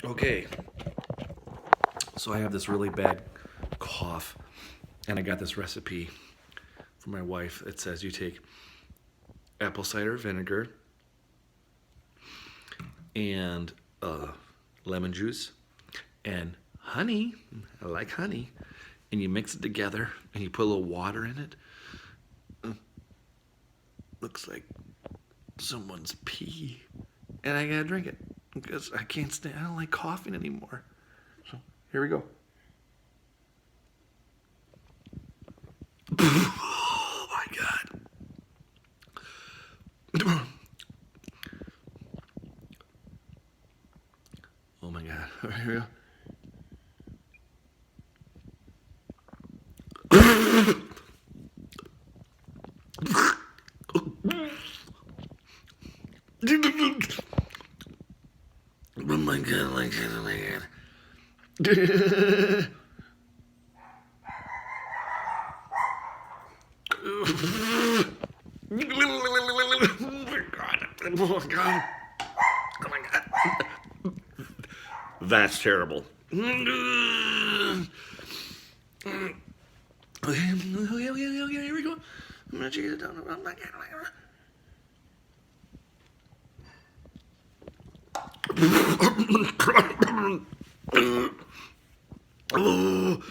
Okay, so I have this really bad cough, and I got this recipe from my wife. It says you take apple cider vinegar and lemon juice and honey. I like honey. And you mix it together and you put a little water in it. Looks like someone's pee. And I gotta drink it because I can't stand. I don't like coughing anymore. So here we go. Oh my god. Oh my god. Here we go. Oh my god, oh my god, oh my god. Oh my god. Oh my god. Oh my god. That's terrible. Okay, okay, here we go. I'm gonna check it down. Oh my god. Oh.